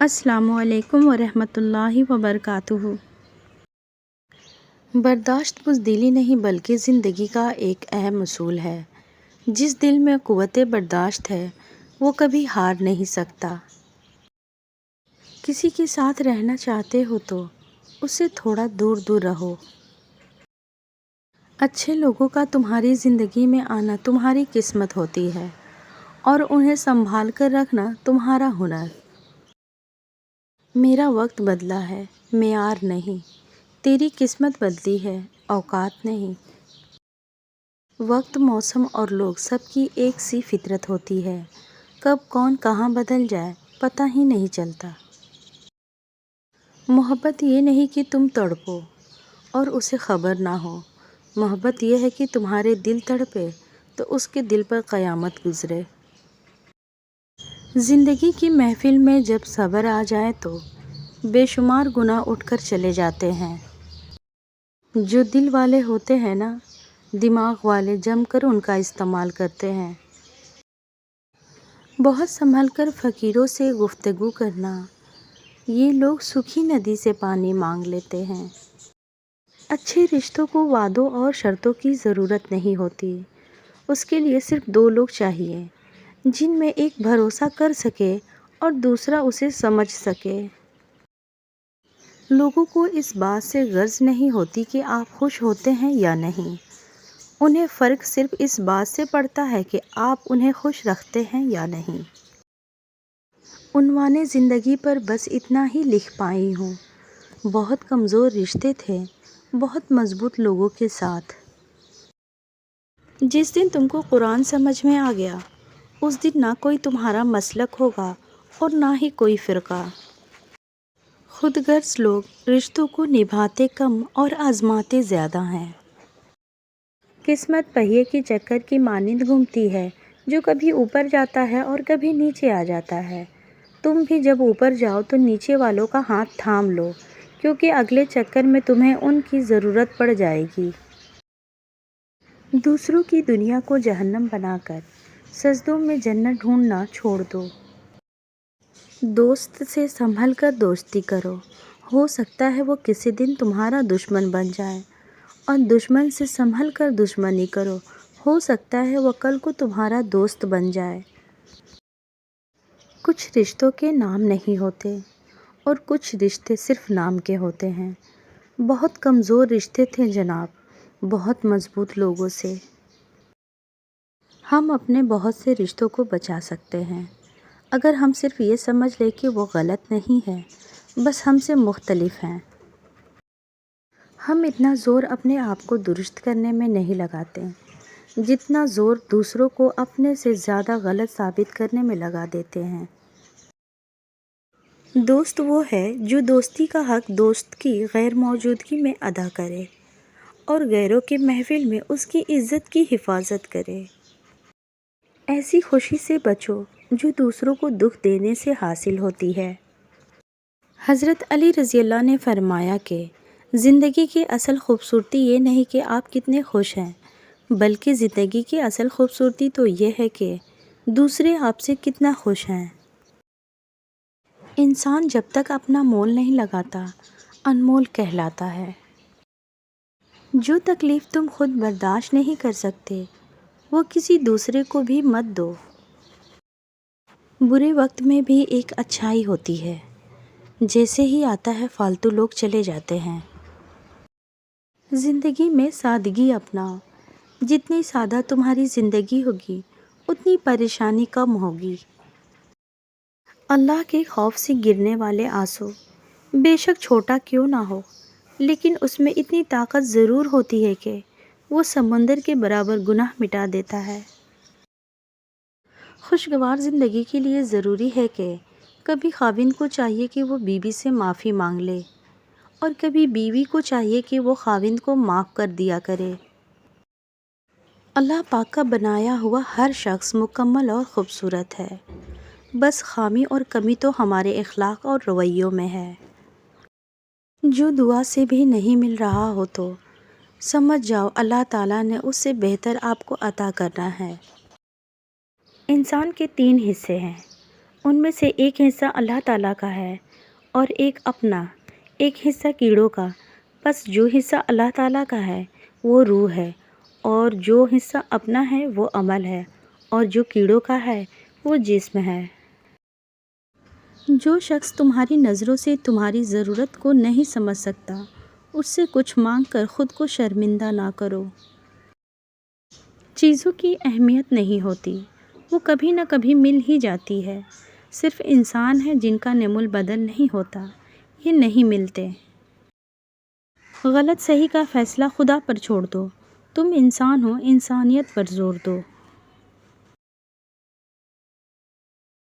السلام علیکم ورحمۃ اللہ وبرکاتہ۔ برداشت بزدلی نہیں بلکہ زندگی کا ایک اہم اصول ہے۔ جس دل میں قوت برداشت ہے وہ کبھی ہار نہیں سکتا۔ کسی کے ساتھ رہنا چاہتے ہو تو اس سے تھوڑا دور دور رہو۔ اچھے لوگوں کا تمہاری زندگی میں آنا تمہاری قسمت ہوتی ہے اور انہیں سنبھال کر رکھنا تمہارا ہنر۔ میرا وقت بدلا ہے، معیار نہیں۔ تیری قسمت بدلی ہے، اوقات نہیں۔ وقت، موسم اور لوگ سب کی ایک سی فطرت ہوتی ہے۔ کب کون کہاں بدل جائے پتہ ہی نہیں چلتا۔ محبت یہ نہیں کہ تم تڑپو اور اسے خبر نہ ہو۔ محبت یہ ہے کہ تمہارے دل تڑپے تو اس کے دل پر قیامت گزرے۔ زندگی کی محفل میں جب صبر آ جائے تو بے شمار گناہ اٹھ کر چلے جاتے ہیں۔ جو دل والے ہوتے ہیں نا، دماغ والے جم کر ان کا استعمال کرتے ہیں۔ بہت سنبھل کر فقیروں سے گفتگو کرنا، یہ لوگ سکھی ندی سے پانی مانگ لیتے ہیں۔ اچھے رشتوں کو وعدوں اور شرطوں کی ضرورت نہیں ہوتی، اس کے لیے صرف دو لوگ چاہیے جن میں ایک بھروسہ کر سکے اور دوسرا اسے سمجھ سکے۔ لوگوں کو اس بات سے غرض نہیں ہوتی کہ آپ خوش ہوتے ہیں یا نہیں، انہیں فرق صرف اس بات سے پڑتا ہے کہ آپ انہیں خوش رکھتے ہیں یا نہیں۔ عنوان زندگی پر بس اتنا ہی لکھ پائی ہوں۔ بہت کمزور رشتے تھے بہت مضبوط لوگوں کے ساتھ۔ جس دن تم کو قرآن سمجھ میں آ گیا اس دن نہ کوئی تمہارا مسلک ہوگا اور نہ ہی کوئی فرقہ۔ خود غرض لوگ رشتوں کو نبھاتے کم اور آزماتے زیادہ ہیں۔ قسمت پہیے کے چکر کی مانند گھومتی ہے جو کبھی اوپر جاتا ہے اور کبھی نیچے آ جاتا ہے۔ تم بھی جب اوپر جاؤ تو نیچے والوں کا ہاتھ تھام لو، کیونکہ اگلے چکر میں تمہیں ان کی ضرورت پڑ جائے گی۔ دوسروں کی دنیا کو جہنم بنا کر سجدوں میں جنت ڈھونڈنا چھوڑ دو۔ دوست سے سنبھل کر دوستی کرو، ہو سکتا ہے وہ کسی دن تمہارا دشمن بن جائے، اور دشمن سے سنبھل کر دشمنی کرو، ہو سکتا ہے وہ کل کو تمہارا دوست بن جائے۔ کچھ رشتوں کے نام نہیں ہوتے اور کچھ رشتے صرف نام کے ہوتے ہیں۔ بہت کمزور رشتے تھے جناب، بہت مضبوط لوگوں سے۔ ہم اپنے بہت سے رشتوں کو بچا سکتے ہیں اگر ہم صرف یہ سمجھ لیں کہ وہ غلط نہیں ہے، بس ہم سے مختلف ہیں۔ ہم اتنا زور اپنے آپ کو درست کرنے میں نہیں لگاتے جتنا زور دوسروں کو اپنے سے زیادہ غلط ثابت کرنے میں لگا دیتے ہیں۔ دوست وہ ہے جو دوستی کا حق دوست کی غیر موجودگی میں ادا کرے اور غیروں کے محفل میں اس کی عزت کی حفاظت کرے۔ ایسی خوشی سے بچو جو دوسروں کو دکھ دینے سے حاصل ہوتی ہے۔ حضرت علی رضی اللہ نے فرمایا کہ زندگی کی اصل خوبصورتی یہ نہیں کہ آپ کتنے خوش ہیں، بلکہ زندگی کی اصل خوبصورتی تو یہ ہے کہ دوسرے آپ سے کتنا خوش ہیں۔ انسان جب تک اپنا مول نہیں لگاتا انمول کہلاتا ہے۔ جو تکلیف تم خود برداشت نہیں کر سکتے وہ کسی دوسرے کو بھی مت دو۔ برے وقت میں بھی ایک اچھائی ہوتی ہے، جیسے ہی آتا ہے فالتو لوگ چلے جاتے ہیں۔ زندگی میں سادگی اپناؤ، جتنی سادہ تمہاری زندگی ہوگی اتنی پریشانی کم ہوگی۔ اللہ کے خوف سے گرنے والے آنسو بے شک چھوٹا کیوں نہ ہو لیکن اس میں اتنی طاقت ضرور ہوتی ہے کہ وہ سمندر کے برابر گناہ مٹا دیتا ہے۔ خوشگوار زندگی کے لیے ضروری ہے کہ کبھی خاوند کو چاہیے کہ وہ بیوی سے معافی مانگ لے اور کبھی بیوی کو چاہیے کہ وہ خاوند کو معاف کر دیا کرے۔ اللہ پاک کا بنایا ہوا ہر شخص مکمل اور خوبصورت ہے، بس خامی اور کمی تو ہمارے اخلاق اور رویوں میں ہے۔ جو دعا سے بھی نہیں مل رہا ہو تو سمجھ جاؤ اللہ تعالیٰ نے اس سے بہتر آپ کو عطا کرنا ہے۔ انسان کے تین حصے ہیں، ان میں سے ایک حصہ اللہ تعالیٰ کا ہے اور ایک اپنا، ایک حصہ کیڑوں کا۔ بس جو حصہ اللہ تعالیٰ کا ہے وہ روح ہے، اور جو حصہ اپنا ہے وہ عمل ہے، اور جو کیڑوں کا ہے وہ جسم ہے۔ جو شخص تمہاری نظروں سے تمہاری ضرورت کو نہیں سمجھ سکتا، اس سے کچھ مانگ کر خود کو شرمندہ نہ کرو۔ چیزوں کی اہمیت نہیں ہوتی، وہ کبھی نہ کبھی مل ہی جاتی ہے۔ صرف انسان ہیں جن کا نعم البدل نہیں ہوتا، یہ نہیں ملتے۔ غلط صحیح کا فیصلہ خدا پر چھوڑ دو، تم انسان ہو، انسانیت پر زور دو۔